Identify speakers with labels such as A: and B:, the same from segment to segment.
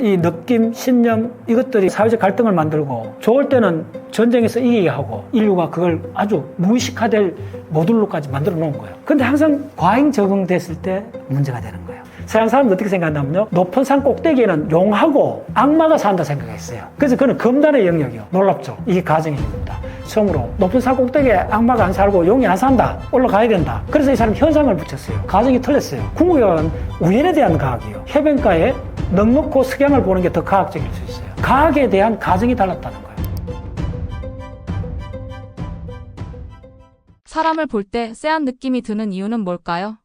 A: 이 느낌, 신념 이것들이 사회적 갈등을 만들고 좋을 때는 전쟁에서 이기게 하고 인류가 그걸 아주 무의식화될 모듈로까지 만들어 놓은 거예요. 근데 항상 과잉 적응됐을 때 문제가 되는 거예요. 서양 사람들 어떻게 생각하냐면요, 높은 산 꼭대기에는 용하고 악마가 산다 생각했어요. 그래서 그건 검단의 영역이요. 놀랍죠? 이게 가정입니다. 처음으로 높은 산 꼭대기에 악마가 안 살고 용이 안 산다, 올라가야 된다. 그래서 이 사람 현상을 붙였어요. 가정이 틀렸어요. 궁극은 우연에 대한 과학이에요. 해변가에 넉넉고 석양을 보는 게 더 과학적일 수 있어요. 과학에 대한 가정이 달랐다는 거예요.
B: 사람을 볼 때 쎄한 느낌이 드는 이유는 뭘까요?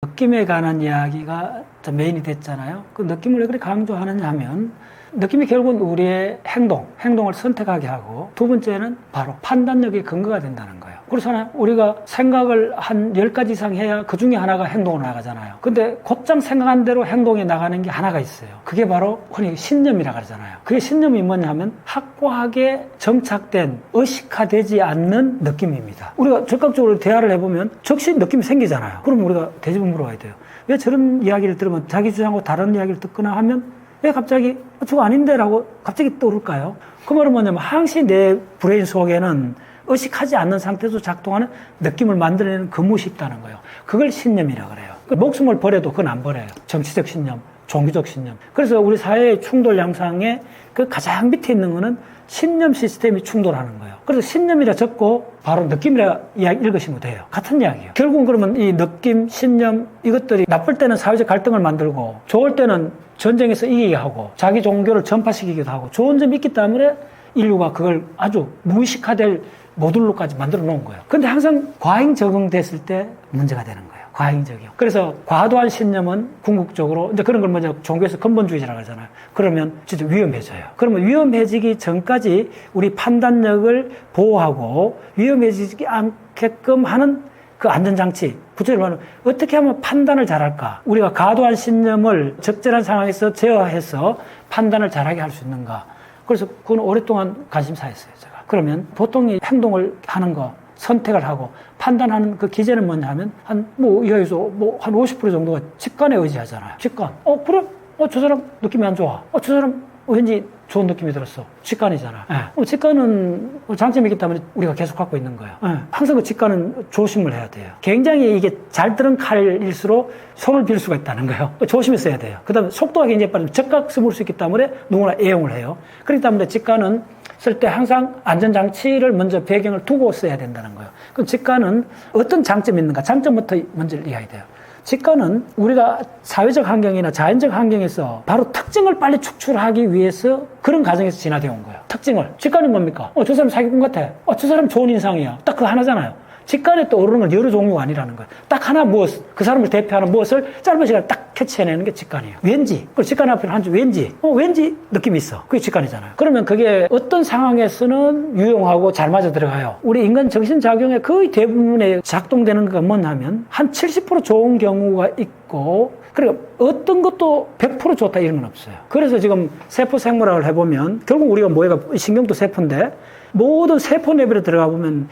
A: 느낌에 관한 이야기가 메인이 됐잖아요. 그 느낌을 왜 그렇게 강조하느냐 하면 느낌이 결국은 우리의 행동을 선택하게 하고, 두 번째는 바로 판단력의 근거가 된다는 거예요. 그렇잖아요. 우리가 생각을 한 10가지 이상 해야 그 중에 하나가 행동으로 나가잖아요. 근데 곧장 생각한 대로 행동에 나가는 게 하나가 있어요. 그게 바로 흔히 신념이라고 하잖아요. 그게 신념이 뭐냐 하면 확고하게 정착된, 의식화되지 않는 느낌입니다. 우리가 적극적으로 대화를 해보면 적시 느낌이 생기잖아요. 그럼 우리가 되짚어 물어봐야 돼요. 왜 저런 이야기를 들으면 자기 주장하고 다른 이야기를 듣거나 하면 왜 갑자기 저거 아닌데 라고 갑자기 떠오를까요? 그 말은 뭐냐면 항시 내 브레인 속에는 의식하지 않는 상태에서 작동하는 느낌을 만들어내는 그무엇이 있다는 거예요. 그걸 신념이라고 그래요. 목숨을 버려도 그건 안 버려요. 정치적 신념, 종교적 신념. 그래서 우리 사회의 충돌 양상의 그 가장 밑에 있는 거는 신념 시스템이 충돌하는 거예요. 그래서 신념이라 적고 바로 느낌이라 이야기 읽으시면 돼요. 같은 이야기예요. 결국은 그러면 이 느낌, 신념 이것들이 나쁠 때는 사회적 갈등을 만들고 좋을 때는 전쟁에서 이기게 하고 자기 종교를 전파시키기도 하고 좋은 점이 있기 때문에 인류가 그걸 아주 무의식화될 모듈로까지 만들어 놓은 거예요. 근데 항상 과잉 적응됐을 때 문제가 되는 거예요. 과잉 적용. 그래서 과도한 신념은 궁극적으로 이제 그런 걸 먼저 종교에서 근본주의자라고 하잖아요. 그러면 진짜 위험해져요. 그러면 위험해지기 전까지 우리 판단력을 보호하고 위험해지지 않게끔 하는 그 안전장치, 구체적으로 말하면 어떻게 하면 판단을 잘할까? 우리가 과도한 신념을 적절한 상황에서 제어해서 판단을 잘하게 할 수 있는가? 그래서 그건 오랫동안 관심사였어요, 제가. 그러면 보통 이 행동을 하는 거, 선택을 하고 판단하는 그 기제는 뭐냐 하면 여기서 한 50% 정도가 직관에 의지하잖아요. 직관. 그래? 저 사람 느낌이 안 좋아. 저 사람 왠지 좋은 느낌이 들었어. 직관이잖아. 직관은 장점이 있기 때문에 우리가 계속 갖고 있는 거예요. 항상 그 직관은 조심을 해야 돼요. 굉장히 이게 잘 들은 칼일수록 손을 빌 수가 있다는 거예요. 조심해서 해야 돼요. 그 다음에 속도가 굉장히 빠르면 적각 스물 수 있기 때문에 누구나 애용을 해요. 그렇기 때문에 직관은 쓸 때 항상 안전장치를 먼저 배경을 두고 써야 된다는 거예요. 그럼 직관은 어떤 장점이 있는가? 장점부터 먼저 이해해야 돼요. 직관은 우리가 사회적 환경이나 자연적 환경에서 바로 특징을 빨리 축출하기 위해서 그런 과정에서 진화되어 온 거예요. 특징을. 직관이 뭡니까? 저 사람 사기꾼 같아. 저 사람 좋은 인상이야. 딱 그거 하나잖아요. 직관에 떠오르는 건 여러 종류가 아니라는 거예요. 딱 하나 그 사람을 대표하는 무엇을 짧은 시간에 딱 캐치해내는 게 직관이에요. 왠지. 그 직관 앞에는 한 줄 왠지. 왠지 느낌이 있어. 그게 직관이잖아요. 그러면 그게 어떤 상황에서는 유용하고 잘 맞아 들어가요. 우리 인간 정신작용의 거의 대부분에 작동되는 건 뭐냐면 한 70% 좋은 경우가 있고, 그리고 어떤 것도 100% 좋다 이런 건 없어요. 그래서 지금 세포 생물학을 해보면 결국 우리가 신경도 세포인데 모든 세포 레벨에 들어가 보면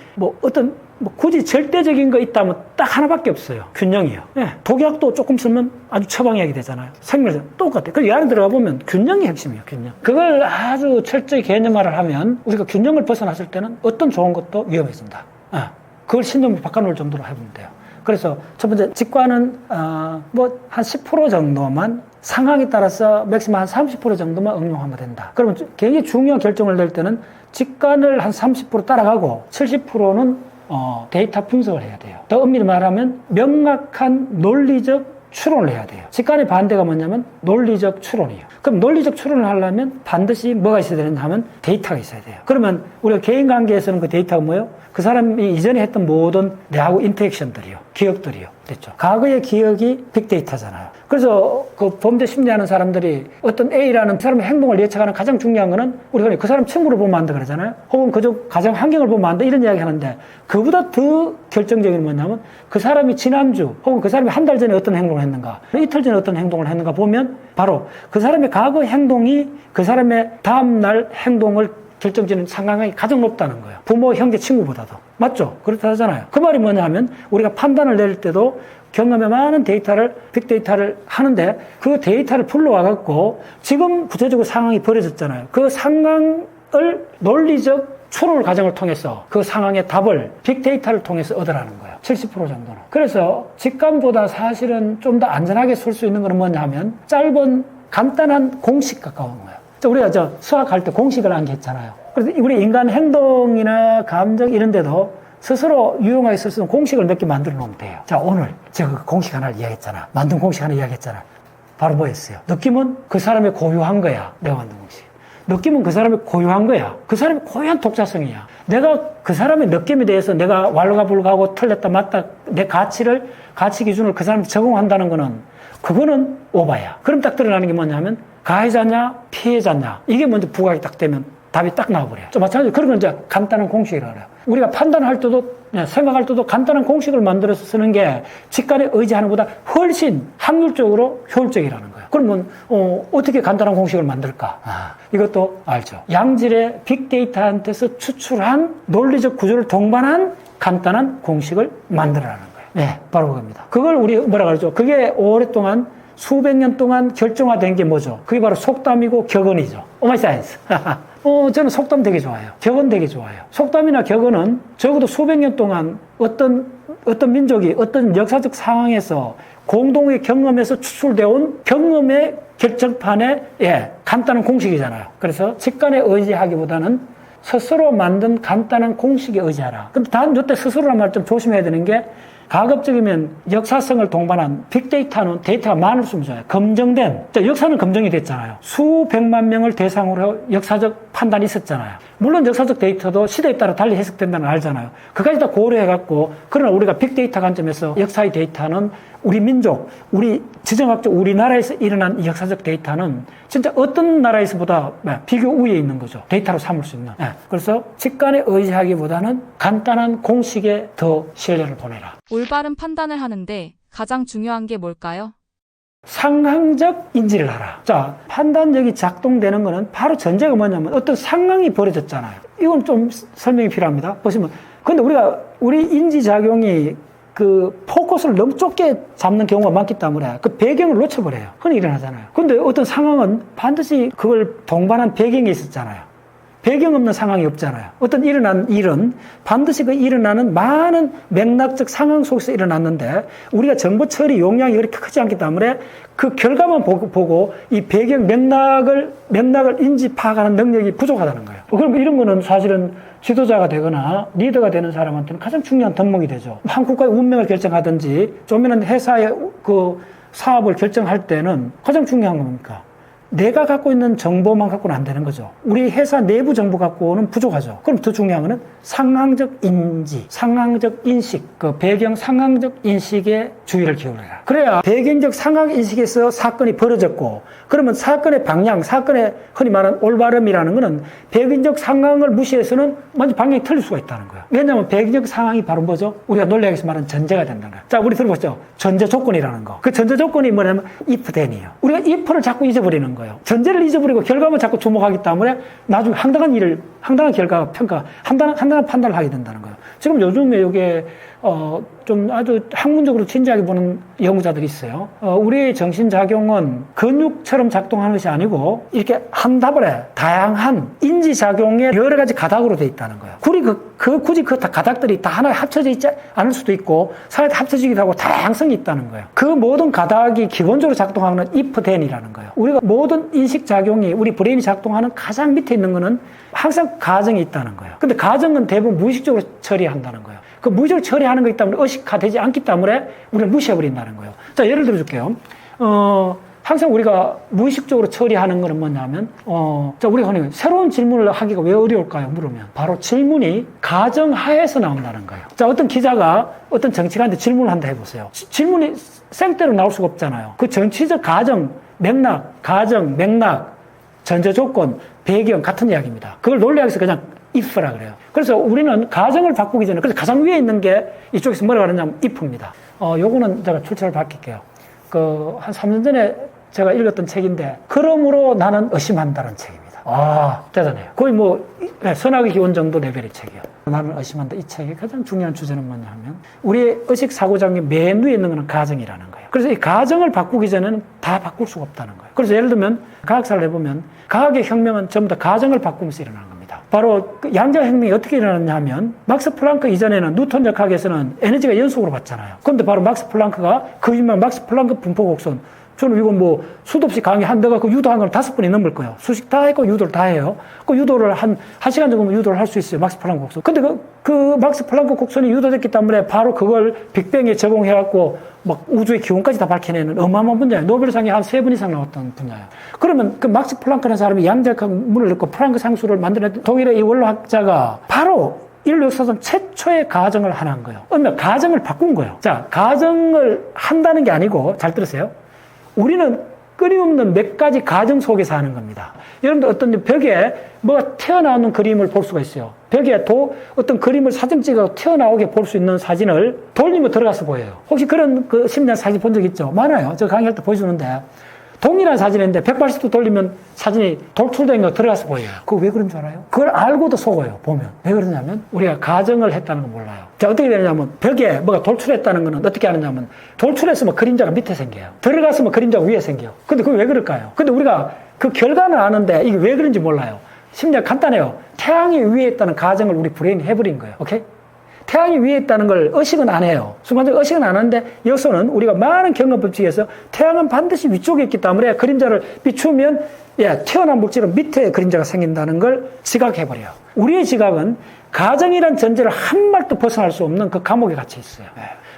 A: 굳이 절대적인 거 있다면 딱 하나밖에 없어요. 균형이요. 독약도 조금 쓰면 아주 처방약이 되잖아요. 생물은 똑같아요. 그래서 이 안에 들어가 보면 균형이 핵심이에요. 균형. 그걸 아주 철저히 개념화를 하면 우리가 균형을 벗어났을 때는 어떤 좋은 것도 위험해진다. 그걸 신념을 바꿔놓을 정도로 해보면 돼요. 그래서 첫 번째 직관은 한 10% 정도만 상황에 따라서 맥시멈 한 30% 정도만 응용하면 된다. 그러면 굉장히 중요한 결정을 낼 때는 직관을 한 30% 따라가고 70%는 데이터 분석을 해야 돼요. 더 엄밀히 말하면 명확한 논리적 추론을 해야 돼요. 직관의 반대가 뭐냐면 논리적 추론이에요. 그럼 논리적 추론을 하려면 반드시 뭐가 있어야 되느냐 하면 데이터가 있어야 돼요. 그러면 우리가 개인 관계에서는 그 데이터가 뭐예요? 그 사람이 이전에 했던 모든 내하고 인터랙션들이요. 기억들이요. 됐죠. 과거의 기억이 빅데이터잖아요. 그래서 그 범죄 심리하는 사람들이 어떤 A라는 사람의 행동을 예측하는 가장 중요한 거는 우리가 그 사람 친구를 보면 안 돼 그러잖아요. 혹은 그쪽 가정 환경을 보면 안 돼 이런 이야기 하는데 그보다 더 결정적인 건 뭐냐면 그 사람이 지난주 혹은 그 사람이 한 달 전에 어떤 행동을 했는가 이틀 전에 어떤 행동을 했는가 보면 바로 그 사람의 과거 행동이 그 사람의 다음 날 행동을 결정지는 상관관계가 가장 높다는 거예요. 부모, 형제, 친구보다도. 맞죠? 그렇다 하잖아요. 그 말이 뭐냐 하면 우리가 판단을 내릴 때도 경험에 많은 데이터를, 빅데이터를 하는데 그 데이터를 불러와갖고 지금 구체적으로 상황이 벌어졌잖아요. 그 상황을 논리적 추론 과정을 통해서 그 상황의 답을 빅데이터를 통해서 얻으라는 거예요. 70% 정도는. 그래서 직감보다 사실은 좀 더 안전하게 쓸 수 있는 건 뭐냐 하면 짧은 간단한 공식 가까운 거예요. 우리가 수학할 때 공식을 암기했잖아요. 그래서 우리 인간 행동이나 감정 이런 데도 스스로 유용하게 쓸 수 있는 공식을 몇 개 만들어 놓으면 돼요. 자, 오늘 제가 그 공식 하나를 이야기했잖아. 만든 공식 하나 이야기했잖아. 바로 뭐였어요? 느낌은 그 사람의 고유한 거야. 내가 만든 공식. 느낌은 그 사람의 고유한 거야. 그 사람의 고유한 독자성이야. 내가 그 사람의 느낌에 대해서 내가 왈가불가하고 틀렸다 맞다 내 가치 기준을 그 사람한테 적용한다는 거는 그거는 오바야. 그럼 딱 드러나는 게 뭐냐면 가해자냐 피해자냐 이게 먼저 부각이 딱 되면 답이 딱 나와버려요. 마찬가지로 그런 건 이제 간단한 공식이라고 해요. 우리가 판단할 때도 생각할 때도 간단한 공식을 만들어서 쓰는 게 직관에 의지하는 것보다 훨씬 확률적으로 효율적이라는 거예요. 그러면 어떻게 간단한 공식을 만들까? 이것도 알죠. 양질의 빅데이터한테서 추출한 논리적 구조를 동반한 간단한 공식을 만들어라는 거예요. 네, 바로 그겁니다. 그걸 우리 뭐라 그러죠? 그게 오랫동안 수백 년 동안 결정화된 게 뭐죠? 그게 바로 속담이고 격언이죠. 오마이 사이언스. 저는 속담 되게 좋아해요. 격언 되게 좋아해요. 속담이나 격언은 적어도 수백 년 동안 어떤 민족이 어떤 역사적 상황에서 공동의 경험에서 추출되어 온 경험의 결정판의 간단한 공식이잖아요. 그래서 직관에 의지하기보다는 스스로 만든 간단한 공식에 의지하라. 근데 단 이때 스스로란 말 좀 조심해야 되는 게 가급적이면 역사성을 동반한 빅데이터는 데이터가 많을수록 좋아요. 검증된, 역사는 검증이 됐잖아요. 수백만 명을 대상으로 역사적 판단이 있었잖아요. 물론 역사적 데이터도 시대에 따라 달리 해석된다는 걸 알잖아요. 그까지 다 고려해갖고, 그러나 우리가 빅데이터 관점에서 역사의 데이터는 우리 민족, 우리 지정학적 우리나라에서 일어난 이 역사적 데이터는 진짜 어떤 나라에서보다 비교 우위에 있는 거죠. 데이터로 삼을 수 있는. 그래서 직관에 의지하기보다는 간단한 공식에 더 신뢰를 보내라.
B: 올바른 판단을 하는데 가장 중요한 게 뭘까요?
A: 상황적 인지를 하라. 자, 판단력이 작동되는 거는 바로 전제가 뭐냐면 어떤 상황이 벌어졌잖아요. 이건 좀 설명이 필요합니다. 보시면. 근데 우리 인지작용이 그 포커스를 너무 좁게 잡는 경우가 많기 때문에 그 배경을 놓쳐버려요. 흔히 일어나잖아요. 근데 어떤 상황은 반드시 그걸 동반한 배경이 있었잖아요. 배경 없는 상황이 없잖아요. 어떤 일어난 일은 반드시 그 일어나는 많은 맥락적 상황 속에서 일어났는데 우리가 정보 처리 용량이 그렇게 크지 않기 때문에 그 결과만 보고 이 배경 맥락을 인지 파악하는 능력이 부족하다는 거예요. 그럼 이런 거는 사실은 지도자가 되거나 리더가 되는 사람한테는 가장 중요한 덕목이 되죠. 한 국가의 운명을 결정하든지 좀이는 회사의 그 사업을 결정할 때는 가장 중요한 겁니까? 내가 갖고 있는 정보만 갖고는 안 되는 거죠. 우리 회사 내부 정보 갖고는 부족하죠. 그럼 더 중요한 거는 상황적 인지, 상황적 인식, 그 배경 상황적 인식에 주의를 기울여라. 그래야 배경적 상황 인식에서 사건이 벌어졌고, 그러면 사건의 방향, 사건의 흔히 말하는 올바름이라는 거는 배경적 상황을 무시해서는 먼저 방향이 틀릴 수가 있다는 거예요. 왜냐하면 배경적 상황이 바로 뭐죠? 우리가 논리학에서 말하는 전제가 된다는 거예요. 자, 우리 들어보죠. 전제 조건이라는 거. 그 전제 조건이 뭐냐면 if then이에요. 우리가 if를 자꾸 잊어버리는 거예요. 전제를 잊어버리고 결과만 자꾸 주목하기 때문에 나중에 황당한 결과 평가, 황당한 판단을 하게 된다는 거예요. 지금 요즘에 이게 좀 아주 학문적으로 진지하게 보는 연구자들이 있어요. 우리의 정신작용은 근육처럼 작동하는 것이 아니고 이렇게 한 답을 다양한 인지작용의 여러 가지 가닥으로 되어 있다는 거예요. 굳이 그 가닥들이 다 하나에 합쳐져 있지 않을 수도 있고 사이에 합쳐지기도 하고 다양성이 있다는 거예요. 그 모든 가닥이 기본적으로 작동하는 if then이라는 거예요. 우리가 모든 인식작용이 우리 브레인이 작동하는 가장 밑에 있는 거는 항상 가정이 있다는 거예요. 근데 가정은 대부분 무의식적으로 처리한다는 거예요. 그 무의식적으로 처리하는 거기 때문에 의식화되지 않기 때문에 우리를 무시해버린다는 거예요. 자, 예를 들어줄게요. 항상 우리가 무의식적으로 처리하는 거는 뭐냐면, 자, 우리가 흔히 새로운 질문을 하기가 왜 어려울까요? 물으면. 바로 질문이 가정하에서 나온다는 거예요. 자, 어떤 기자가 어떤 정치가한테 질문을 한다 해보세요. 질문이 생대로 나올 수가 없잖아요. 그 정치적 가정, 맥락, 전제 조건, 배경 같은 이야기입니다. 그걸 논리학에서 그냥 if라 그래요. 그래서 우리는 가정을 바꾸기 전에, 그래서 가장 위에 있는 게 이쪽에서 뭐라고 하느냐면 if입니다. 요거는 제가 출처를 밝힐게요. 한 3년 전에 제가 읽었던 책인데, 그러므로 나는 의심한다는 책입니다. 대단해요. 거의 뭐 선악의 기원 정도 레벨의 책이에요. 나를 의심한다. 이 책의 가장 중요한 주제는 뭐냐 하면 우리의 의식 사고장의 맨 위에 있는 것은 가정이라는 거예요. 그래서 이 가정을 바꾸기 전에는 다 바꿀 수가 없다는 거예요. 그래서 예를 들면 과학사를 해보면 과학의 혁명은 전부 다 가정을 바꾸면서 일어나는 겁니다. 바로 그 양자혁명이 어떻게 일어났냐 하면 막스 플랑크 이전에는 뉴턴적 학에서는 에너지가 연속으로 받잖아요. 그런데 바로 막스 플랑크가 그 유명한 막스 플랑크 분포 곡선, 저는 이건 뭐 수도 없이 강의 한다가 그 유도한 걸 5번이 넘을 거예요. 수식 다 했고 유도를 다 해요. 그 유도를 한 시간 정도면 유도를 할 수 있어요. 막스 플랑크 곡선. 근데 그 막스 플랑크 곡선이 유도됐기 때문에 바로 그걸 빅뱅에 적용해갖고 막 우주의 기원까지 다 밝혀내는 어마어마한 분야예요. 노벨상이 한 3번 이상 나왔던 분야예요. 그러면 그 막스 플랑크라는 사람이 양자역학문을 넣고 플랑크 상수를 만들어낸 독일의 이 원로학자가 바로 인류 역사상 최초의 가정을 하나 한 거예요. 그러면 가정을 바꾼 거예요. 자, 가정을 한다는 게 아니고, 잘 들으세요. 우리는 끊임없는 몇 가지 가정 속에서 하는 겁니다. 여러분들 어떤 벽에 뭐가 튀어나오는 그림을 볼 수가 있어요. 벽에 어떤 그림을 사진 찍어 튀어나오게 볼 수 있는 사진을 돌리면 들어가서 보여요. 혹시 그런 그 심리학 사진 본 적 있죠? 많아요. 저 강의할 때 보여주는데. 동일한 사진인데 180도 돌리면 사진이 돌출된 거 들어가서 보여요. 그거 왜 그런 줄 알아요? 그걸 알고도 속어요, 보면. 왜 그러냐면 우리가 가정을 했다는 걸 몰라요. 자, 어떻게 되냐면 벽에 뭐가 돌출했다는 거는 어떻게 하느냐면 돌출했으면 그림자가 밑에 생겨요. 들어갔으면 그림자가 위에 생겨요. 근데 그게 왜 그럴까요? 근데 우리가 그 결과는 아는데 이게 왜 그런지 몰라요. 심리학 간단해요. 태양이 위에 있다는 가정을 우리 브레인이 해버린 거예요. 오케이? 태양이 위에 있다는 걸 의식은 안 해요. 순간적으로 의식은 안 하는데 여기서는 우리가 많은 경험 법칙에서 태양은 반드시 위쪽에 있기 때문에 그림자를 비추면 태어난 물질은 밑에 그림자가 생긴다는 걸 지각해버려요. 우리의 지각은 가정이란 전제를 한 발도 벗어날 수 없는 그 감옥에 갇혀 있어요.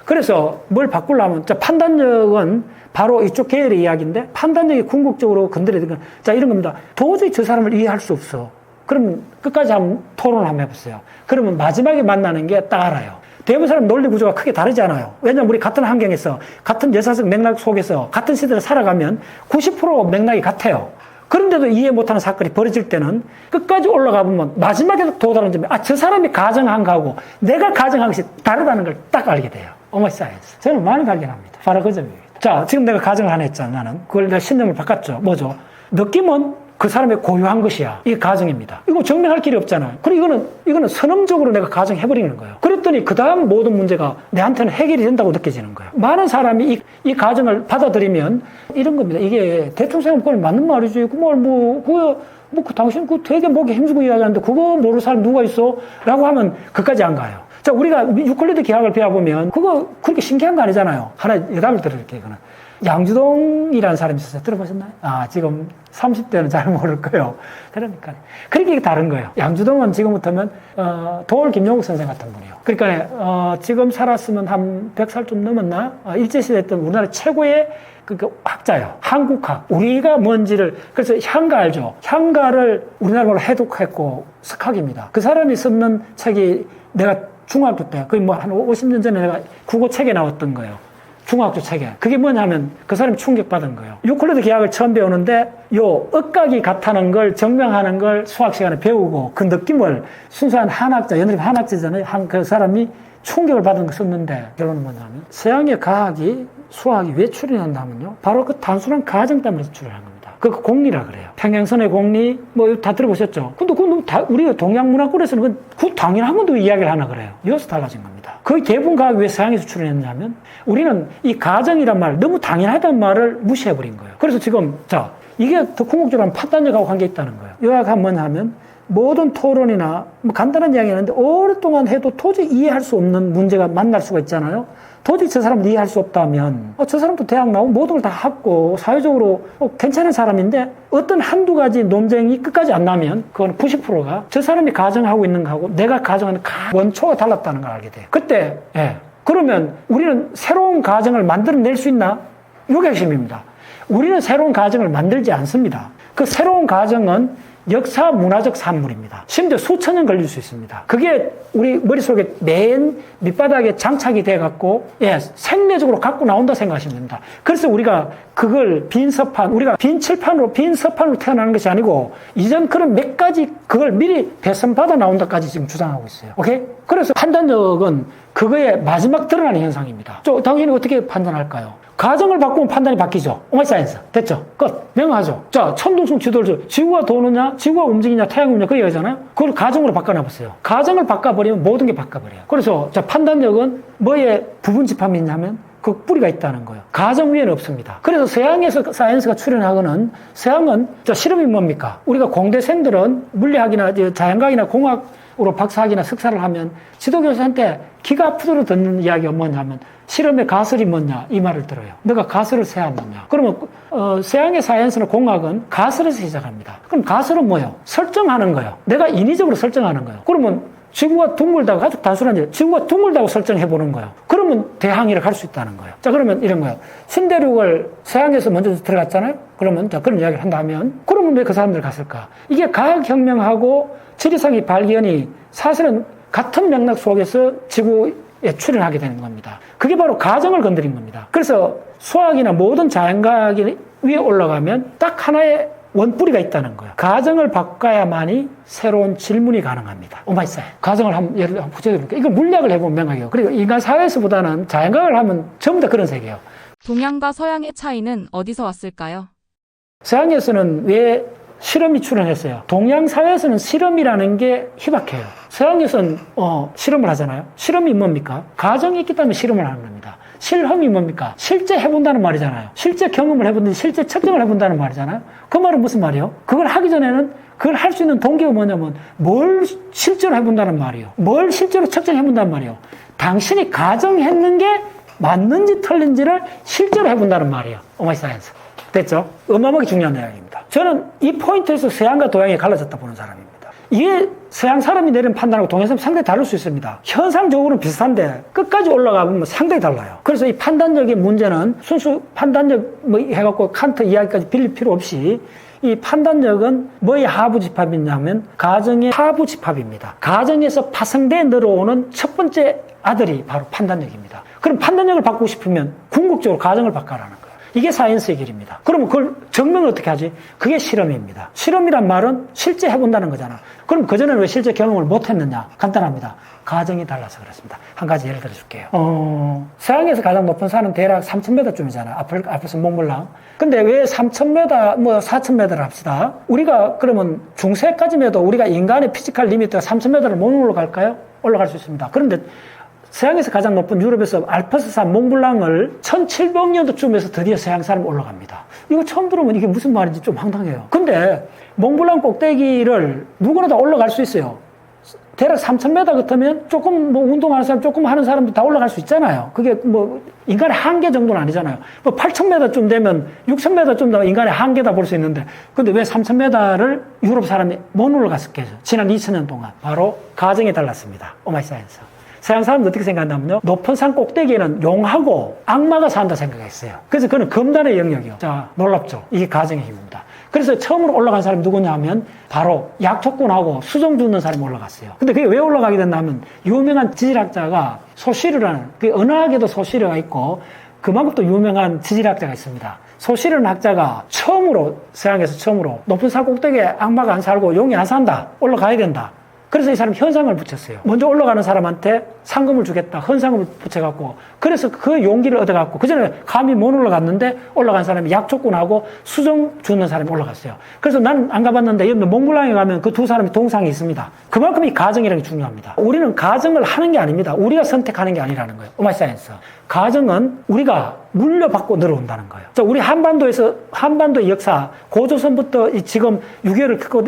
A: 그래서 뭘 바꾸려면 판단력은 바로 이쪽 계열의 이야기인데 판단력이 궁극적으로 건드려야 되는 건 이런 겁니다. 도저히 저 사람을 이해할 수 없어. 그러면 끝까지 한번 토론을 한번 해보세요. 그러면 마지막에 만나는 게 딱 알아요. 대부분 사람 논리 구조가 크게 다르지 않아요. 왜냐하면 우리 같은 환경에서 같은 역사적 맥락 속에서 같은 시대를 살아가면 90% 맥락이 같아요. 그런데도 이해 못하는 사건이 벌어질 때는 끝까지 올라가 보면 마지막에 도달하는 점이 저 사람이 가정한 거하고 내가 가정한 것이 다르다는 걸 딱 알게 돼요. 어머 사이언스. 저는 많이 발견합니다. 바로 그 점이에요. 자, 지금 내가 가정을 하나 했잖아, 나는. 그걸 내가 신념을 바꿨죠. 뭐죠? 느낌은 그 사람의 고유한 것이야. 이게 가정입니다. 이거 증명할 길이 없잖아요. 그리고 이거는 선언적으로 내가 가정해버리는 거예요. 그랬더니 그 다음 모든 문제가 내한테는 해결이 된다고 느껴지는 거예요. 많은 사람이 이 가정을 받아들이면 이런 겁니다. 이게 대충 생각하면 맞는 말이지. 당신 되게 목에 힘주고 이야기하는데 그거 모르는 사람 누가 있어? 라고 하면 그까지 안 가요. 자, 우리가 유클리드 기하학을 배워보면 그거 그렇게 신기한 거 아니잖아요. 하나 예답을 드릴게요. 이거는. 양주동이라는 사람이 있었어요. 들어보셨나요? 지금 30대는 잘 모를 거예요. 그러니까. 그렇게 다른 거예요. 양주동은 지금부터면, 도올 김용욱 선생 같은 분이에요. 그러니까, 지금 살았으면 한 100살 좀 넘었나? 일제시대 했던 우리나라 최고의 그 학자예요. 한국학. 우리가 뭔지를, 그래서 향가 알죠? 향가를 우리나라로 해독했고, 석학입니다. 그 사람이 쓰는 책이 내가 중학교 때, 거의 뭐 한 50년 전에 내가 국어 책에 나왔던 거예요. 중학교 책에. 그게 뭐냐면 그 사람이 충격받은 거예요. 유클리드 기하학을 처음 배우는데 억각이 같다는 걸 증명하는 걸 수학 시간에 배우고 그 느낌을 순수한 한학자, 연립 한학자잖아요. 그 사람이 충격을 받은 거 썼는데 결론은 뭐냐면 서양의 과학이 수학이 왜 출현한다면요. 바로 그 단순한 가정 때문에 출현한 겁니다. 그 공리라 그래요. 평행선의 공리 뭐 다 들어보셨죠? 근데 그건 우리가 동양 문화권에서는 그 당연한 건도 이야기를 하나 그래요. 여기서 달라진 겁니다. 거의 대부분 과학이 왜 서양에서 출현했냐면 우리는 이 가정이란 말 너무 당연하다는 말을 무시해버린 거예요. 그래서 지금 이게 더 궁극적으로 판단력하고 관계 있다는 거예요. 요약하면 뭐냐면 모든 토론이나 뭐 간단한 이야기하는데 오랫동안 해도 도저히 이해할 수 없는 문제가 만날 수가 있잖아요. 도저히 저 사람을 이해할 수 없다면 저 사람도 대학 나오고 모든 걸 다 학고 사회적으로 괜찮은 사람인데 어떤 한두 가지 논쟁이 끝까지 안 나면 그건 90%가 저 사람이 가정하고 있는 거하고 내가 가정하는 원초가 달랐다는 걸 알게 돼요. 그때 그러면 우리는 새로운 가정을 만들어낼 수 있나? 이게 핵심입니다. 우리는 새로운 가정을 만들지 않습니다. 그 새로운 가정은 역사 문화적 산물입니다. 심지어 수천 년 걸릴 수 있습니다. 그게 우리 머릿속에 맨 밑바닥에 장착이 돼갖고 생리적으로 갖고 나온다 생각하시면 됩니다. 그래서 우리가 그걸 우리가 빈 서판으로 태어나는 것이 아니고 이전 그런 몇 가지 그걸 미리 배선받아 나온다까지 지금 주장하고 있어요. 오케이? 그래서 판단력은 그거의 마지막 드러나는 현상입니다. 당신이 어떻게 판단할까요? 가정을 바꾸면 판단이 바뀌죠. 오마이 사이언스. 됐죠? 끝. 명확하죠? 자, 천둥성 지도를 지구가 도느냐, 지구가 움직이냐, 태양이 움직이냐, 그 얘기잖아요? 그걸 가정으로 바꿔놔보세요. 가정을 바꿔버리면 모든 게 바꿔버려요. 그래서, 자, 판단력은 뭐에 부분 집합이 있냐면 그 뿌리가 있다는 거예요. 가정 위에는 없습니다. 그래서 서양에서 사이언스가 출현하고는, 서양은, 자, 실험이 뭡니까? 우리가 공대생들은 물리학이나 자연과학이나 공학으로 박사학위나 석사를 하면 지도교수한테 기가 아프도록 듣는 이야기가 뭐냐면 실험의 가설이 뭐냐 이 말을 들어요. 너가 가설을 세웠느냐. 그러면 서양의 사이언스나 공학은 가설에서 시작합니다. 그럼 가설은 뭐예요? 설정하는 거예요. 내가 인위적으로 설정하는 거예요. 그러면 지구가 둥글다고 아주 단순한 일, 지구가 둥글다고 설정해 보는 거예요. 그러면 대항해를 할 수 있다는 거예요. 자, 그러면 이런 거예요. 신대륙을 서양에서 먼저 들어갔잖아요. 그러면 자, 그런 이야기를 한다면 그러면 왜 그 사람들 갔을까? 이게 과학혁명하고 지리상의 발견이 사실은 같은 맥락 속에서 지구에 출현하게 되는 겁니다. 그게 바로 가정을 건드린 겁니다. 그래서 수학이나 모든 자연과학이 위에 올라가면 딱 하나의 원뿌리가 있다는 거예요. 가정을 바꿔야만이 새로운 질문이 가능합니다. 오마이사이. 가정을 예를 들어 구체적으로 볼게요. 이거 물리학을 해보면 명확해요. 그리고 인간 사회에서보다는 자연과학을 하면 전부 다 그런 세계예요.
B: 동양과 서양의 차이는 어디서 왔을까요?
A: 서양에서는 왜 실험이 출현했어요? 동양 사회에서는 실험이라는 게 희박해요. 서양에서는 실험을 하잖아요. 실험이 뭡니까? 가정이 있기 때문에 실험을 하는 겁니다. 실험이 뭡니까? 실제 해본다는 말이잖아요. 실제 경험을 해본다는, 실제 측정을 해본다는 말이잖아요. 그 말은 무슨 말이에요? 그걸 하기 전에는 그걸 할 수 있는 동기가 뭐냐면 뭘 실제로 해본다는 말이에요. 뭘 실제로 측정해본다는 말이에요. 당신이 가정했는 게 맞는지 틀린지를 실제로 해본다는 말이에요. 오마이 사이언스. 됐죠? 어마어마하게 중요한 내용입니다. 저는 이 포인트에서 서양과 동양이 갈라졌다 보는 사람입니다. 이게 서양 사람이 내린 판단하고 동양 사람이 상당히 다를 수 있습니다. 현상적으로는 비슷한데 끝까지 올라가면 상당히 달라요. 그래서 이 판단력의 문제는 순수 판단력 해갖고 칸트 이야기까지 빌릴 필요 없이 이 판단력은 뭐의 하부 집합이냐면 가정의 하부 집합입니다. 가정에서 파생돼 늘어오는 첫 번째 아들이 바로 판단력입니다. 그럼 판단력을 바꾸고 싶으면 궁극적으로 가정을 바꿔라는 거예요. 이게 사이언스의 길입니다. 그러면 그걸 증명을 어떻게 하지? 그게 실험입니다. 실험이란 말은 실제 해본다는 거잖아. 그럼 그전에는 왜 실제 경험을 못 했느냐? 간단합니다. 가정이 달라서 그렇습니다. 한 가지 예를 들어줄게요. 서양에서 가장 높은 산은 대략 3,000m쯤이잖아요. 아프리카 몽블랑. 근데 왜 3,000m, 4,000m를 합시다. 우리가 그러면 중세까지만 해도 우리가 인간의 피지컬 리미트가 3,000m를 못 올라갈까요? 올라갈 수 있습니다. 그런데 서양에서 가장 높은 유럽에서 알프스산 몽블랑을 1700년도쯤에서 드디어 서양 사람이 올라갑니다. 이거 처음 들으면 이게 무슨 말인지 좀 황당해요. 근데 몽블랑 꼭대기를 누구나 다 올라갈 수 있어요. 대략 3,000m 같으면 조금 운동하는 사람, 조금 하는 사람도 다 올라갈 수 있잖아요. 그게 인간의 한계 정도는 아니잖아요. 8,000m쯤 되면 6,000m쯤 되면 인간의 한계다 볼 수 있는데, 근데 왜 3,000m를 유럽 사람이 못 올라갔을까요? 지난 2,000년 동안. 바로 가정이 달랐습니다. 오마이 사이언스. 서양 사람들 어떻게 생각한다면요. 높은 산 꼭대기에는 용하고 악마가 산다 생각했어요. 그래서 그는 검단의 영역이요. 자, 놀랍죠? 이게 가정의 힘입니다. 그래서 처음으로 올라간 사람이 누구냐 하면 바로 약초꾼하고 수정 줍는 사람이 올라갔어요. 근데 그게 왜 올라가게 됐나 하면 유명한 지질학자가 소시르라는, 그 은하학에도 소시르가 있고 그만큼 또 유명한 지질학자가 있습니다. 소시르는 학자가 서양에서 처음으로 높은 산 꼭대기에 악마가 안 살고 용이 안 산다. 올라가야 된다. 그래서 이 사람 현상을 붙였어요. 먼저 올라가는 사람한테 상금을 주겠다. 헌상금을 붙여갖고. 그래서 그 용기를 얻어갖고. 그 전에 감히 못 올라갔는데 올라간 사람이 약초꾼하고 수정 주는 사람이 올라갔어요. 그래서 나는 안 가봤는데 여러분 몽블랑에 가면 그 두 사람이 동상이 있습니다. 그만큼 이 가정이라는 게 중요합니다. 우리는 가정을 하는 게 아닙니다. 우리가 선택하는 게 아니라는 거예요. 오마이 사이언스. 가정은 우리가 물려받고 늘어온다는 거예요. 자, 우리 한반도의 역사, 고조선부터 지금 6.25를 겪고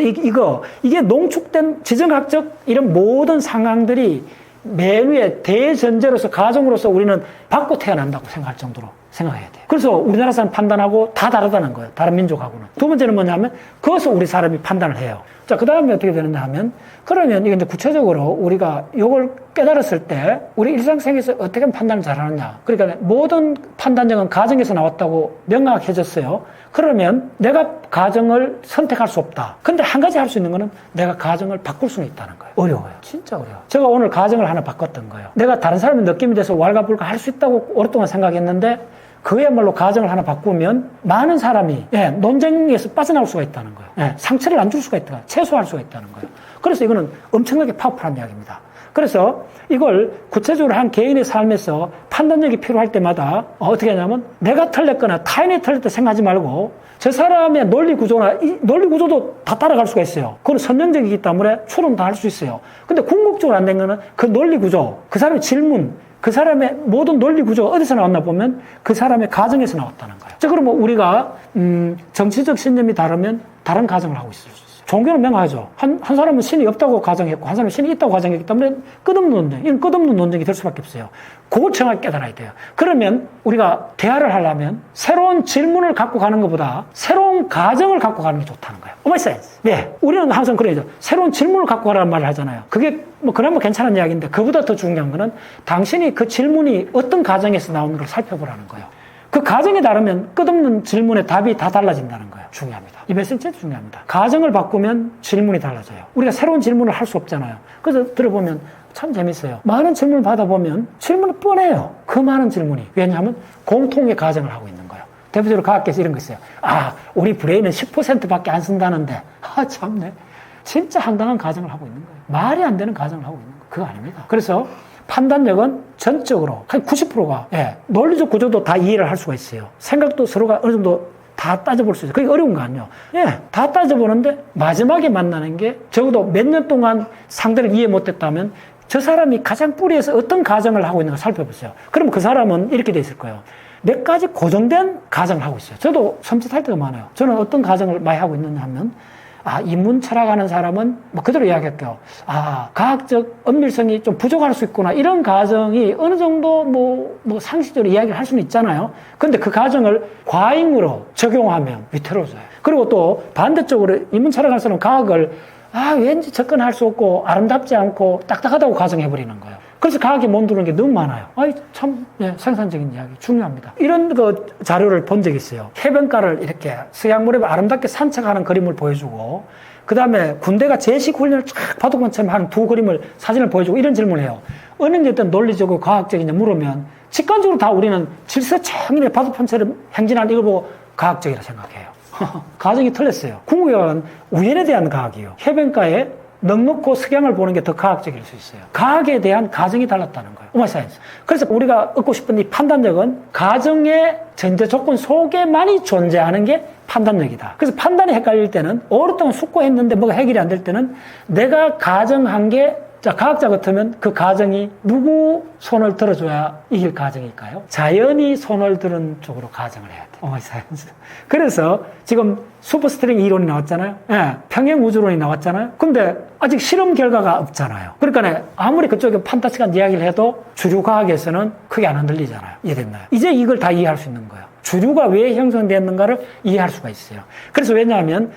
A: 이게 농축된 지정학적 이런 모든 상황들이 맨 위에 대전제로서 가정으로서 우리는 받고 태어난다고 생각할 정도로 생각해야 돼요. 그래서 우리나라 사람 판단하고 다 다르다는 거예요. 다른 민족하고는. 두 번째는 뭐냐면 그것을 우리 사람이 판단을 해요. 자, 그 다음에 어떻게 되느냐 하면 그러면 이게 이제 구체적으로 우리가 이걸 깨달았을 때 우리 일상생활에서 어떻게 하면 판단을 잘하느냐. 그러니까 모든 판단력은 가정에서 나왔다고 명확해졌어요. 그러면 내가 가정을 선택할 수 없다. 근데 한 가지 할 수 있는 거는 내가 가정을 바꿀 수는 있다는 거예요. 어려워요. 진짜 어려워요. 제가 오늘 가정을 하나 바꿨던 거예요. 내가 다른 사람의 느낌이 돼서 왈가불가 할 수 있다고 오랫동안 생각했는데 그야말로 가정을 하나 바꾸면 많은 사람이 논쟁에서 빠져나올 수가 있다는 거예요. 상처를 안 줄 수가 있다. 최소화할 수가 있다는 거예요. 그래서 이거는 엄청나게 파워풀한 이야기입니다. 그래서 이걸 구체적으로 한 개인의 삶에서 판단력이 필요할 때마다 어떻게 하냐면 내가 틀렸거나 타인이 틀렸다 생각하지 말고 저 사람의 논리 구조나 이 논리 구조도 다 따라갈 수가 있어요. 그건 선정적이기 때문에 추론 다 할 수 있어요. 근데 궁극적으로 안 된 거는 그 논리 구조, 그 사람의 질문, 그 사람의 모든 논리 구조가 어디서 나왔나 보면 그 사람의 가정에서 나왔다는 거예요. 자, 그러면 우리가 정치적 신념이 다르면 다른 가정을 하고 있을 수 있어요. 종교는 명확하죠. 한 사람은 신이 없다고 가정했고 한 사람은 신이 있다고 가정했기 때문에 끝없는 논쟁, 이건 끝없는 논쟁이 될 수밖에 없어요. 그걸 정확히 깨달아야 돼요. 그러면 우리가 대화를 하려면 새로운 질문을 갖고 가는 것보다 새로운 가정을 갖고 가는 게 좋다는 거예요. 오마이 사이언스. 네, 우리는 항상 그래야죠. 새로운 질문을 갖고 가라는 말을 하잖아요. 그게 뭐 그나마 괜찮은 이야기인데 그보다 더 중요한 거는 당신이 그 질문이 어떤 가정에서 나오는 걸 살펴보라는 거예요. 그 가정이 다르면 끝없는 질문의 답이 다 달라진다는 거예요. 중요합니다. 이 메시지 중요합니다. 가정을 바꾸면 질문이 달라져요. 우리가 새로운 질문을 할 수 없잖아요. 그래서 들어보면 참 재밌어요. 많은 질문을 받아보면 질문이 뻔해요. 그 많은 질문이. 왜냐하면 공통의 가정을 하고 있는 거예요. 대표적으로 과학계에서 이런 거 있어요. 우리 브레인은 10%밖에 안 쓴다는데. 참네. 진짜 황당한 가정을 하고 있는 거예요. 말이 안 되는 가정을 하고 있는 거예요. 그거 아닙니다. 그래서 판단력은 전적으로 한 90%가 논리적 구조도 다 이해를 할 수가 있어요. 생각도 서로가 어느 정도 다 따져볼 수 있어요. 그게 어려운 거 아니에요. 다 따져보는데 마지막에 만나는 게 적어도 몇 년 동안 상대를 이해 못했다면 저 사람이 가장 뿌리에서 어떤 가정을 하고 있는가 살펴보세요. 그럼 그 사람은 이렇게 돼 있을 거예요. 몇 가지 고정된 가정을 하고 있어요. 저도 섬찟할 때가 많아요. 저는 어떤 가정을 많이 하고 있느냐 하면 인문 철학하는 사람은 뭐 그대로 이야기할게요. 과학적 엄밀성이 좀 부족할 수 있구나. 이런 가정이 어느 정도 뭐 상식적으로 이야기를 할 수는 있잖아요. 근데 그 가정을 과잉으로 적용하면 위태로워져요. 그리고 또 반대쪽으로 인문 철학하는 사람은 과학을 왠지 접근할 수 없고 아름답지 않고 딱딱하다고 가정해버리는 거예요. 그래서 과학에 못 들어오는 게 너무 많아요. 참 생산적인 이야기 중요합니다. 이런 자료를 본 적이 있어요. 해변가를 이렇게 서양물에 아름답게 산책하는 그림을 보여주고 그 다음에 군대가 제식 훈련을 쫙 바둑판처럼 하는 두 그림을 사진을 보여주고 이런 질문을 해요. 어느 게 어떤 논리적이고 과학적이냐 물으면 직관적으로 다 우리는 질서정연히 바둑판처럼 행진하는 이걸 보고 과학적이라 생각해요. 가정이 틀렸어요. 궁극은 우연에 대한 과학이에요. 해변가에 넉넉고 석양을 보는 게 더 과학적일 수 있어요. 과학에 대한 가정이 달랐다는 거예요. 오마이 사이언스. 그래서 우리가 얻고 싶은 이 판단력은 가정의 전제 조건 속에만이 존재하는 게 판단력이다. 그래서 판단이 헷갈릴 때는 오랫동안 숙고했는데 뭐가 해결이 안 될 때는 내가 가정한 게 과학자 같으면 그 가정이 누구 손을 들어줘야 이길 가정일까요? 자연이 손을 들은 쪽으로 가정을 해야 돼요. 오마이 사이언스. 그래서 지금 슈퍼스트링 이론이 나왔잖아요. 평행 우주론이 나왔잖아요. 근데 아직 실험 결과가 없잖아요. 그러니까 아무리 그쪽에 판타스틱한 이야기를 해도 주류 과학에서는 크게 안 흔들리잖아요. 이해됐나요? 이제 이걸 다 이해할 수 있는 거예요. 주류가 왜 형성됐는가를 이해할 수가 있어요. 그래서 왜냐하면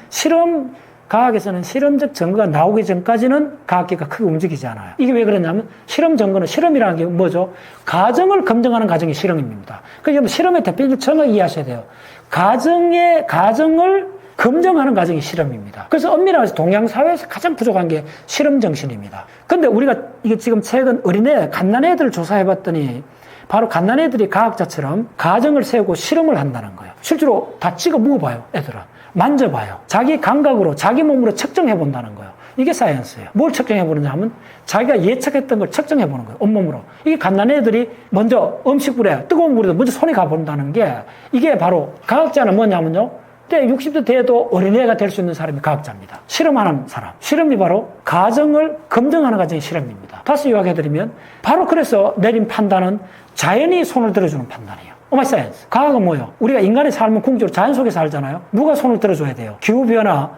A: 과학에서는 실험적 증거가 나오기 전까지는 과학계가 크게 움직이지 않아요. 이게 왜 그러냐면 실험 증거는 실험이라는 게 뭐죠? 가정을 검증하는 과정이 실험입니다. 그러니까 실험의 대표적인 정확히 이해하셔야 돼요. 가정을 검증하는 과정이 실험입니다. 그래서 엄밀하게 해서 동양 사회에서 가장 부족한 게 실험 정신입니다. 근데 우리가 이게 지금 최근 갓난애들을 조사해봤더니 바로 갓난애들이 과학자처럼 가정을 세우고 실험을 한다는 거예요. 실제로 다 찍어 먹어봐요, 애들은. 만져봐요. 자기 감각으로, 자기 몸으로 측정해본다는 거예요. 이게 사이언스예요. 뭘 측정해보느냐 하면 자기가 예측했던 걸 측정해보는 거예요. 온몸으로. 이게 갓난애들이 먼저 음식물에, 뜨거운 물에도 먼저 손이 가본다는 게 이게 바로 과학자는 뭐냐면요. 60대 돼도 어린애가 될 수 있는 사람이 과학자입니다. 실험하는 사람. 실험이 바로 가정을 검증하는 과정이 실험입니다. 다시 요약해드리면 바로 그래서 내린 판단은 자연이 손을 들어주는 판단이에요. 오마이 사이언스. 과학은 뭐예요? 우리가 인간의 삶은 궁극적으로 자연 속에 살잖아요. 누가 손을 들어줘야 돼요? 기후변화,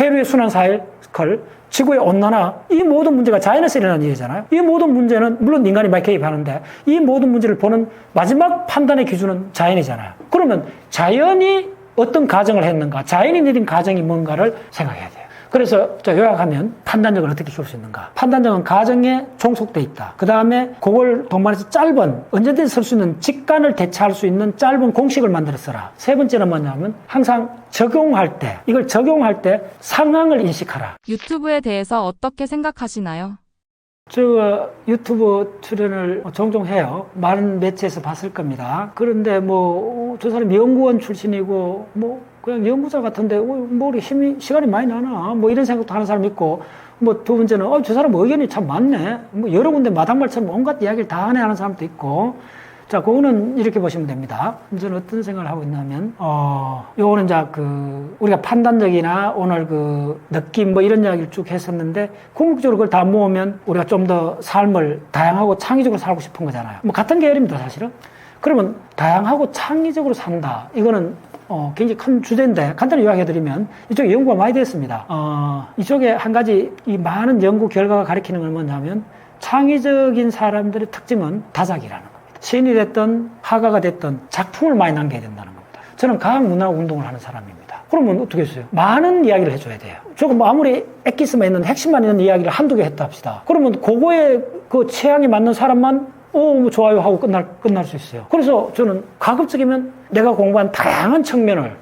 A: 해류의 순환 사이클, 지구의 온난화, 이 모든 문제가 자연에서 일어나는 일이잖아요. 이 모든 문제는 물론 인간이 많이 개입하는데 이 모든 문제를 보는 마지막 판단의 기준은 자연이잖아요. 그러면 자연이 어떤 가정을 했는가, 자연이 내린 가정이 뭔가를 생각해야 돼요. 그래서 요약하면 판단력을 어떻게 키울 수 있는가. 판단력은 가정에 종속돼 있다. 그 다음에 그걸 동반해서 짧은, 언제든지 쓸 수 있는 직관을 대체할 수 있는 짧은 공식을 만들어 써라. 세 번째는 뭐냐면 항상 이걸 적용할 때 상황을 인식하라.
B: 유튜브에 대해서 어떻게 생각하시나요?
A: 유튜브 출연을 종종 해요. 많은 매체에서 봤을 겁니다. 그런데 저 사람 연구원 출신이고, 그냥 연구자 같은데, 시간이 많이 나나? 이런 생각도 하는 사람 있고, 뭐 두 번째는 저 사람 의견이 참 많네. 뭐 여러 군데 마당발처럼 온갖 이야기를 다 하네 하는 사람도 있고. 자, 그거는 이렇게 보시면 됩니다. 저는 어떤 생각을 하고 있냐면, 요거는 이제 우리가 판단력이나 오늘 느낌 뭐 이런 이야기를 쭉 했었는데, 궁극적으로 그걸 다 모으면 우리가 좀 더 삶을 다양하고 창의적으로 살고 싶은 거잖아요. 뭐 같은 계열입니다, 사실은. 그러면 다양하고 창의적으로 산다. 이거는 굉장히 큰 주제인데 간단히 요약해드리면 이쪽에 연구가 많이 됐습니다. 이쪽에 한 가지 이 많은 연구 결과가 가리키는 건 뭐냐면 창의적인 사람들의 특징은 다작이라는 겁니다. 시인이 됐든 화가가 됐든 작품을 많이 남겨야 된다는 겁니다. 저는 과학문화 운동을 하는 사람입니다. 그러면 어떻게 했어요? 많은 이야기를 해줘야 돼요. 조금 아무리 엑기스만 있는 핵심만 있는 이야기를 한두 개 했다 합시다. 그러면 그거에 그 취향이 맞는 사람만 뭐 좋아요 하고 끝날 수 있어요. 그래서 저는 가급적이면 내가 공부한 다양한 측면을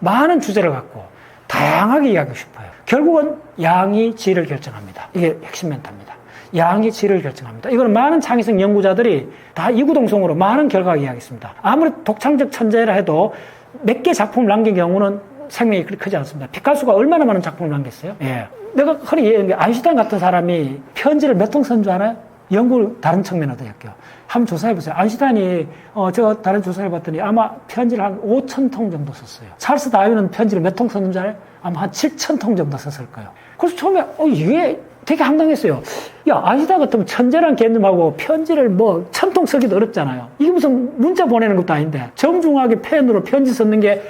A: 많은 주제를 갖고 다양하게 이야기하고 싶어요. 결국은 양이 질을 결정합니다. 이게 핵심 멘트입니다. 양이 질을 결정합니다. 이거는 많은 창의성 연구자들이 다 이구동성으로 많은 결과가 이야기했습니다. 아무리 독창적 천재라 해도 몇 개 작품을 남긴 경우는 생명이 그렇게 크지 않습니다. 피카소가 얼마나 많은 작품을 남겼어요? 예. 내가 흔히 얘기하는 게 아인슈타인 같은 사람이 편지를 몇 통 쓴 줄 알아요? 연구 다른 측면으로 할게요. 한번 조사해보세요. 아인슈타인이 제가 다른 조사를 봤더니 아마 편지를 한 5,000통 정도 썼어요. 찰스 다윈은 편지를 몇 통 썼는지 알아요? 아마 한 7,000통 정도 썼을 거예요. 그래서 처음에 이게 되게 황당했어요. 야, 아인슈타인 같으면 천재란 개념하고 편지를 1,000통 쓰기도 어렵잖아요. 이게 무슨 문자 보내는 것도 아닌데 정중하게 펜으로 편지 쓰는 게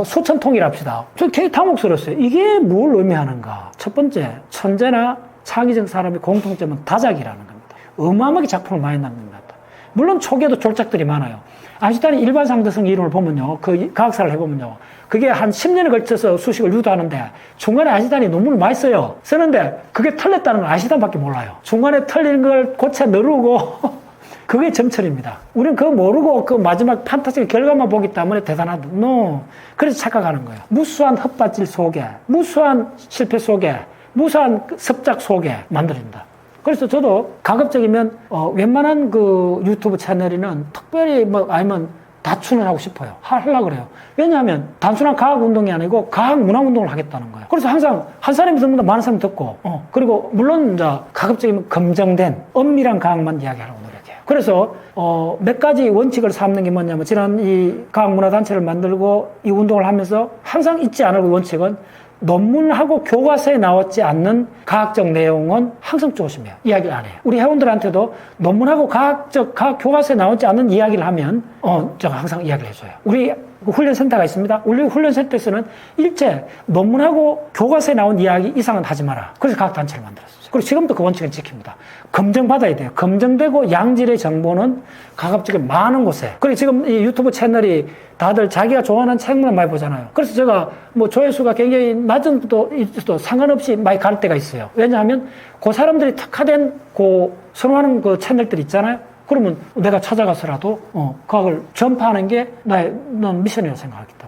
A: 수천 통이라 합시다. 저 되게 당혹스러웠어요. 이게 뭘 의미하는가? 첫 번째, 천재나 창의적 사람의 공통점은 다작이라는 겁니다. 어마어마하게 작품을 많이 남깁니다. 물론 초기에도 졸작들이 많아요. 아인슈타인의 일반 상대성 이론을 보면요, 그 과학사를 해보면요, 그게 한 10년에 걸쳐서 수식을 유도하는데 중간에 아인슈타인이 논문을 많이 써요. 쓰는데 그게 틀렸다는 걸 아인슈타인밖에 몰라요. 중간에 틀린 걸 고쳐 누르고 그게 점철입니다. 우리는 그거 모르고 그 마지막 판타지의 결과만 보기 때문에 대단하다. 그래서 착각하는 거예요. 무수한 헛발질 속에, 무수한 실패 속에, 무수한 습작 속에 만들어진다. 그래서 저도 가급적이면 웬만한 유튜브 채널에는 특별히 아니면 다춘을 하고 싶어요. 하려고 그래요. 왜냐하면 단순한 과학 운동이 아니고 과학 문화 운동을 하겠다는 거예요. 그래서 항상 한 사람이 듣는다 많은 사람이 듣고 그리고 물론 이제 가급적이면 검증된 엄밀한 과학만 이야기하려고 노력해요. 그래서 몇 가지 원칙을 삼는 게 뭐냐면 지난 이 과학 문화 단체를 만들고 이 운동을 하면서 항상 잊지 않을 원칙은 논문하고 교과서에 나왔지 않는 과학적 내용은 항상 조심해요. 이야기를 안 해요. 우리 회원들한테도 논문하고 과학 교과서에 나오지 않는 이야기를 하면 제가 항상 이야기를 해줘요. 우리 훈련센터가 있습니다. 우리 훈련센터에서는 일체 논문하고 교과서에 나온 이야기 이상은 하지 마라. 그래서 과학단체를 만들었어요. 그리고 지금도 그 원칙은 지킵니다. 검증받아야 돼요. 검증되고 양질의 정보는 가급적이 많은 곳에. 그리고 지금 이 유튜브 채널이 다들 자기가 좋아하는 책만 많이 보잖아요. 그래서 제가 조회수가 굉장히 낮은 것도 상관없이 많이 갈 때가 있어요. 왜냐하면 그 사람들이 특화된 선호하는 그 채널들 있잖아요. 그러면 내가 찾아가서라도 과학을 전파하는 게 나의 미션이라고 생각하기 때문에.